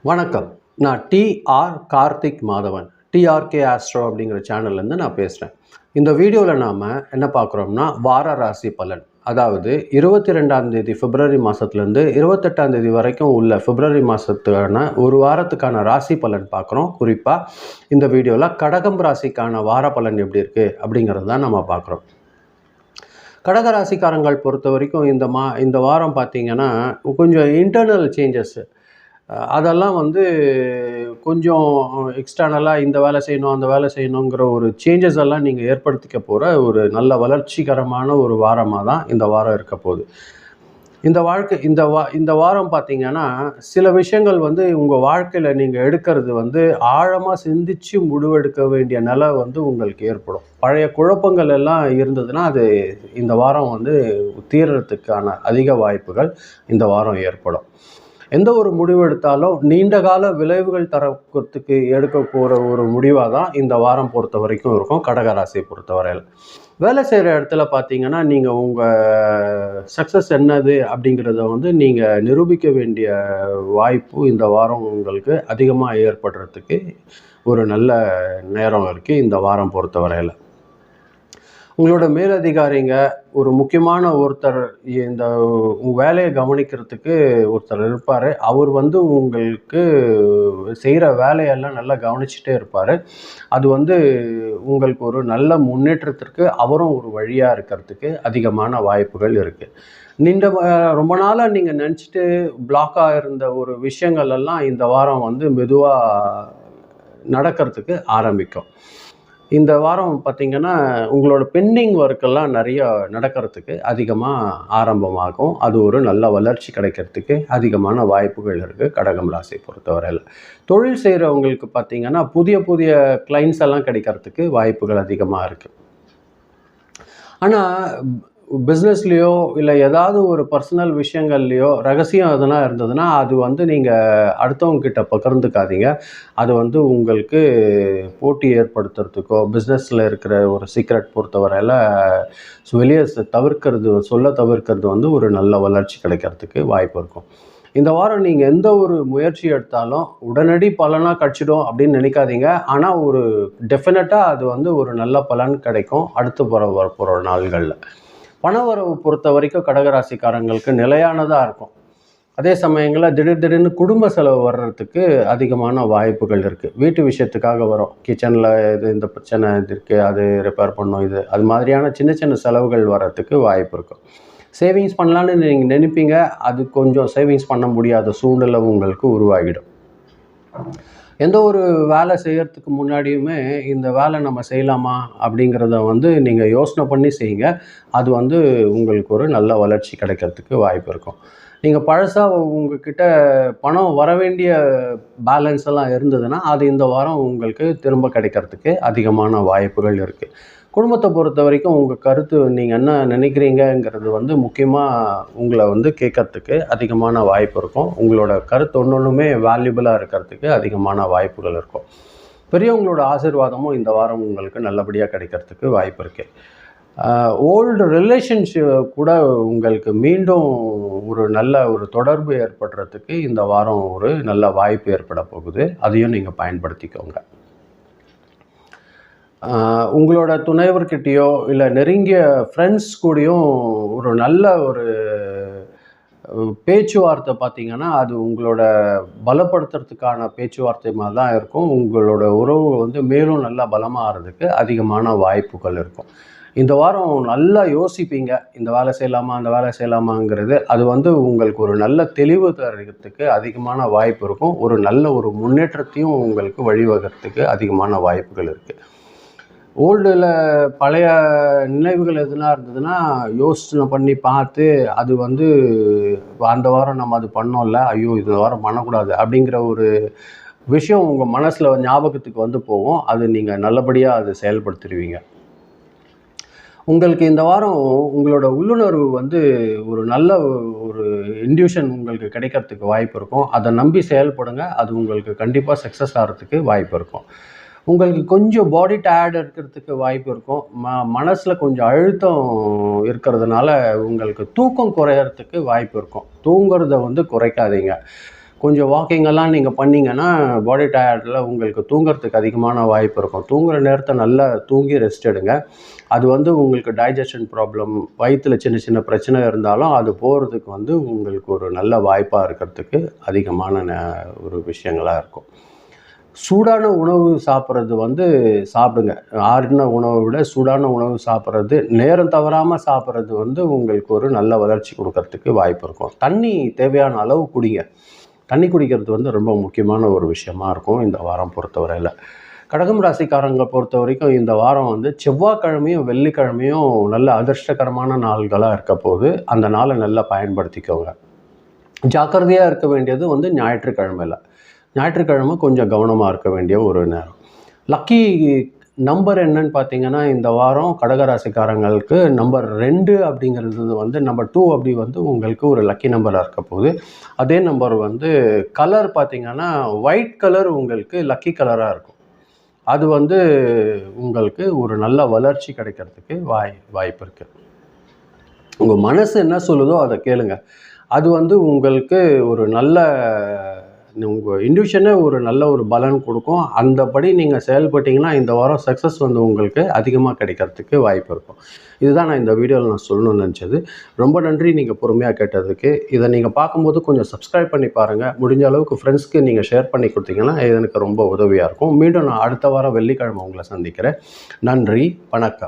வணக்கம். நான் T R Karthik Madhavan. T R K astro அப்படிங்கிற சேனல்லேருந்து நான் பேசுகிறேன். இந்த வீடியோவில் நாம் என்ன பார்க்குறோம்னா, வார ராசி பலன். அதாவது 22ஆம் தேதி பிப்ரவரி மாதத்துலேருந்து 28ஆம் தேதி வரைக்கும் உள்ள பிப்ரவரி மாதத்துக்கான ஒரு வாரத்துக்கான ராசி பலன் பார்க்குறோம். குறிப்பாக இந்த வீடியோவில் கடகம் ராசிக்கான வார பலன் எப்படி இருக்குது அப்படிங்கிறது தான் நம்ம பார்க்குறோம். கடகராசிக்காரங்கள் பொறுத்த வரைக்கும் இந்த வாரம் பார்த்தீங்கன்னா கொஞ்சம் இன்டர்னல் சேஞ்சஸ் அதெல்லாம் கொஞ்சம் எக்ஸ்டர்னலாக இந்த வேலை செய்யணும் அந்த வேலை செய்யணுங்கிற ஒரு சேஞ்சஸ் எல்லாம் நீங்கள் ஏற்படுத்திக்க போகிற ஒரு நல்ல வளர்ச்சிகரமான ஒரு வாரமாக தான் இந்த வாரம் இருக்க போகுது. இந்த வாரம் பார்த்தீங்கன்னா சில விஷயங்கள் உங்கள் வாழ்க்கையில் நீங்கள் எடுக்கிறது ஆழமாக சிந்திச்சு முடிவெடுக்க வேண்டிய நிலை உங்களுக்கு ஏற்படும். பழைய குழப்பங்கள் எல்லாம் இருந்ததுன்னா அது இந்த வாரம் தீர்றதுக்கான அதிக வாய்ப்புகள் இந்த வாரம் ஏற்படும். எந்த ஒரு முடிவு எடுத்தாலும் நீண்ட கால விளைவுகள் தரத்துக்கு எடுக்க போகிற ஒரு முடிவாக தான் இந்த வாரம் பொறுத்த வரைக்கும் இருக்கும். கடகராசியை பொறுத்தவரையில் வேலை செய்கிற இடத்துல பார்த்தீங்கன்னா நீங்கள் உங்கள் சக்ஸஸ் என்னது அப்படிங்கிறத நீங்கள் நிரூபிக்க வேண்டிய வாய்ப்பு இந்த வாரம் உங்களுக்கு அதிகமாக ஏற்படுறதுக்கு ஒரு நல்ல நேரம் இருக்குது. இந்த வாரம் பொறுத்தவரையில் உங்களோட மேலதிகாரிங்க ஒரு முக்கியமான ஒருத்தர் இந்த வேலையை கவனிக்கிறதுக்கு ஒருத்தர் இருப்பார். அவர் உங்களுக்கு செய்கிற வேலையெல்லாம் நல்லா கவனிச்சுட்டே இருப்பார். அது உங்களுக்கு ஒரு நல்ல முன்னேற்றத்திற்கு அவரும் ஒரு வழியாக இருக்கிறதுக்கு அதிகமான வாய்ப்புகள் இருக்குது. ரொம்ப நாளாக நீங்கள் நினச்சிட்டு பிளாக்காக இருந்த ஒரு விஷயங்கள் எல்லாம் இந்த வாரம் மெதுவாக நடக்கிறதுக்கு ஆரம்பிக்கும். இந்த வாரம் பார்த்திங்கன்னா உங்களோட பெண்டிங் ஒர்க்கெல்லாம் நிறைய நடக்கிறதுக்கு அதிகமாக ஆரம்பமாகும். அது ஒரு நல்ல வளர்ச்சி கிடைக்கிறதுக்கு அதிகமான வாய்ப்புகள் இருக்குது கடகம் ராசியை பொறுத்தவரையில். தொழில் செய்கிறவங்களுக்கு பார்த்திங்கன்னா புதிய புதிய கிளைண்ட்ஸ் எல்லாம் கிடைக்கிறதுக்கு வாய்ப்புகள் அதிகமாக இருக்குது. ஆனால் பிஸ்னஸ்லேயோ இல்லை ஏதாவது ஒரு பர்சனல் விஷயங்கள்லையோ ரகசியம் எதனா இருந்ததுன்னா அது நீங்கள் அடுத்தவங்கக்கிட்ட பகிர்ந்துக்காதீங்க. அது உங்களுக்கு போட்டி ஏற்படுத்துறதுக்கோ பிஸ்னஸில் இருக்கிற ஒரு சீக்ரெட் பொறுத்தவரையில் வெளியே தவிர்க்கிறது ஒரு நல்ல வளர்ச்சி கிடைக்கிறதுக்கு வாய்ப்பு இருக்கும். இந்த வாரம் நீங்கள் எந்த ஒரு முயற்சி எடுத்தாலும் உடனடி பலனாக கிடச்சிடும் அப்படின்னு நினைக்காதீங்க. ஆனால் ஒரு டெஃபினட்டாக அது ஒரு நல்ல பலன் கிடைக்கும் அடுத்து போகிற நாள்களில். பணவரவு பொறுத்த வரைக்கும் கடகராசிக்காரங்களுக்கு நிலையானதாக இருக்கும். அதே சமயங்களில் திடீர்னு குடும்ப செலவு வர்றதுக்கு அதிகமான வாய்ப்புகள் இருக்குது. வீட்டு விஷயத்துக்காக வரும். கிச்சனில் இந்த பிரச்சனை இருக்குது, அது ரிப்பேர் பண்ணணும், அது மாதிரியான சின்ன சின்ன செலவுகள் வர்றதுக்கு வாய்ப்பு இருக்கும். சேவிங்ஸ் பண்ணலான்னு நீங்கள் நினைப்பீங்க, அது கொஞ்சம் சேவிங்ஸ் பண்ண முடியாத சூழ்நிலை உங்களுக்கு உருவாகிடும். எந்த ஒரு வேலை செய்கிறதுக்கு முன்னாடியுமே இந்த வேலை நம்ம செய்யலாமா அப்படிங்கிறத நீங்கள் யோசனை பண்ணி செய்யுங்க. அது உங்களுக்கு ஒரு நல்ல வளர்ச்சி கிடைக்கிறதுக்கு வாய்ப்பு இருக்கும். நீங்கள் பழசாக உங்கள்கிட்ட பணம் வர வேண்டிய பேலன்ஸ் எல்லாம் இருந்ததுன்னா அது இந்த வாரம் உங்களுக்கு திரும்ப கிடைக்கிறதுக்கு அதிகமான வாய்ப்புகள் இருக்குது. குடும்பத்தை பொறுத்த வரைக்கும் உங்கள் கருத்து நீங்கள் என்ன நினைக்கிறீங்கிறது முக்கியமாக உங்களை கேட்கறதுக்கு அதிகமான வாய்ப்பு இருக்கும். உங்களோட கருத்து ஒன்றுமே வேல்யூபிளாக இருக்கிறதுக்கு அதிகமான வாய்ப்புகள் இருக்கும். பெரியவங்களோட ஆசீர்வாதமும் இந்த வாரம் உங்களுக்கு நல்லபடியாக கிடைக்கிறதுக்கு வாய்ப்பு இருக்குது. ஓல்டு ரிலேஷன்ஷிப் கூட உங்களுக்கு மீண்டும் ஒரு நல்ல ஒரு தொடர்பு ஏற்படுறதுக்கு இந்த வாரம் ஒரு நல்ல வாய்ப்பு ஏற்பட போகுது. அதையும் நீங்கள் பயன்படுத்திக்கோங்க. உங்களோட துணைவர்கிட்டையோ இல்லை நெருங்கிய ஃப்ரெண்ட்ஸ் கூடயும் ஒரு நல்ல ஒரு பேச்சுவார்த்தை பார்த்திங்கன்னா அது உங்களோட பலப்படுத்துறதுக்கான பேச்சுவார்த்தை மாதிரி தான் இருக்கும். உங்களோட உறவு மேலும் நல்லா பலமாகிறதுக்கு அதிகமான வாய்ப்புகள் இருக்கும். இந்த வாரம் நல்லா யோசிப்பீங்க, இந்த வேலை செய்யலாமா அந்த வேலை செய்யலாமாங்கிறது. அது உங்களுக்கு ஒரு நல்ல தெளிவு தரத்துக்கு அதிகமான வாய்ப்பு இருக்கும். ஒரு நல்ல ஒரு முன்னேற்றத்தையும் உங்களுக்கு வழிவகுறதுக்கு அதிகமான வாய்ப்புகள் இருக்குது. ஓல்டில் பழைய நினைவுகள் எதுனா இருந்ததுன்னா யோசனை பண்ணி பார்த்து அது அந்த வாரம் நம்ம அது பண்ணோம்ல, ஐயோ இந்த வாரம் பண்ணக்கூடாது அப்படிங்கிற ஒரு விஷயம் உங்கள் மனசில் ஞாபகத்துக்கு போகும். அது நீங்கள் நல்லபடியாக அது செயல்படுத்திடுவீங்க. உங்களுக்கு இந்த வாரம் உங்களோட உள்ளுணர்வு ஒரு நல்ல ஒரு இன்ட்யூஷன் உங்களுக்கு கிடைக்கிறதுக்கு வாய்ப்பு இருக்கும். அதை நம்பி செயல்படுங்க. அது உங்களுக்கு கண்டிப்பாக சக்ஸஸ் ஆகிறதுக்கு வாய்ப்பு இருக்கும். உங்களுக்கு கொஞ்சம் பாடி டயர்டு இருக்கிறதுக்கு வாய்ப்பு இருக்கும். மனசில் கொஞ்சம் அழுத்தம் இருக்கிறதுனால உங்களுக்கு தூக்கம் குறையறதுக்கு வாய்ப்பு இருக்கும். தூங்குறத குறைக்காதீங்க. கொஞ்சம் வாக்கிங்கெல்லாம் நீங்கள் பண்ணிங்கன்னா பாடி டயர்டில் உங்களுக்கு தூங்குறதுக்கு அதிகமான வாய்ப்பு இருக்கும். தூங்குகிற நேரத்தை நல்லா தூங்கி ரெஸ்ட் எடுங்க. அது வந்து உங்களுக்கு டைஜஷன் ப்ராப்ளம், வயிற்றில் சின்ன சின்ன பிரச்சனை இருந்தாலும் அது போகிறதுக்கு வந்து உங்களுக்கு ஒரு நல்ல வாய்ப்பாக இருக்கிறதுக்கு அதிகமான ஒரு விஷயங்களாக இருக்கும். சூடான உணவு சாப்பிட்றது வந்து சாப்பிடுங்க. ஆறின உணவை விட சூடான உணவு சாப்பிட்றது, நேரம் தவறாமல் சாப்பிட்றது வந்து உங்களுக்கு ஒரு நல்ல வளர்ச்சி கொடுக்கறதுக்கு வாய்ப்பு இருக்கும். தண்ணி தேவையான அளவு குடிங்க. தண்ணி குடிக்கிறது வந்து ரொம்ப முக்கியமான ஒரு விஷயமா இருக்கும் இந்த வாரம் பொறுத்தவரையில். கடகம் ராசிக்காரங்களை பொறுத்த வரைக்கும் இந்த வாரம் வந்து செவ்வாய்க்கிழமையும் வெள்ளிக்கிழமையும் நல்ல அதிர்ஷ்டகரமான நாள்களாக இருக்க போது, அந்த நாளை நல்லா பயன்படுத்திக்கோங்க. ஜாக்கிரதையாக இருக்க வேண்டியது வந்து ஞாயிற்றுக்கிழமை கொஞ்சம் கவனமாக இருக்க வேண்டிய ஒரு நேரம். லக்கி நம்பர் என்னன்னு பார்த்தீங்கன்னா, இந்த வாரம் கடகராசிக்காரங்களுக்கு நம்பர் 2 அப்படிங்கிறது வந்து நம்பர் 2 அப்படி வந்து உங்களுக்கு ஒரு லக்கி நம்பராக இருக்க போகுது. அதே நம்பர் வந்து கலர் பார்த்தீங்கன்னா, ஒயிட் கலர் உங்களுக்கு லக்கி கலராக இருக்கும். அது வந்து உங்களுக்கு ஒரு நல்ல வளர்ச்சி கிடைக்கிறதுக்கு வாய்ப்பு இருக்குது. உங்கள் மனசு என்ன சொல்லுதோ அதை கேளுங்க. அது வந்து உங்களுக்கு ஒரு நல்ல உங்கள் இன்ட்யூஷனே ஒரு நல்ல ஒரு பலன் கொடுக்கும். அந்தபடி நீங்கள் செயல்பட்டீங்கன்னா இந்த வாரம் சக்ஸஸ் வந்து உங்களுக்கு அதிகமாக கிடைக்கிறதுக்கு வாய்ப்பு இருக்கும். இதுதான் நான் இந்த வீடியோவில் நான் சொல்லணும்னு நினச்சது. ரொம்ப நன்றி நீங்கள் பொறுமையாக கேட்டதுக்கு. இதை நீங்கள் பார்க்கும்போது கொஞ்சம் சப்ஸ்கிரைப் பண்ணி பாருங்கள். முடிஞ்ச அளவுக்கு ஃப்ரெண்ட்ஸ்க்கு நீங்கள் ஷேர் பண்ணி கொடுத்தீங்கன்னா இது எனக்கு ரொம்ப உதவியாக இருக்கும். மீண்டும் நான் அடுத்த வாரம் வெள்ளிக்கிழமை உங்களை சந்திக்கிறேன். நன்றி, வணக்கம்.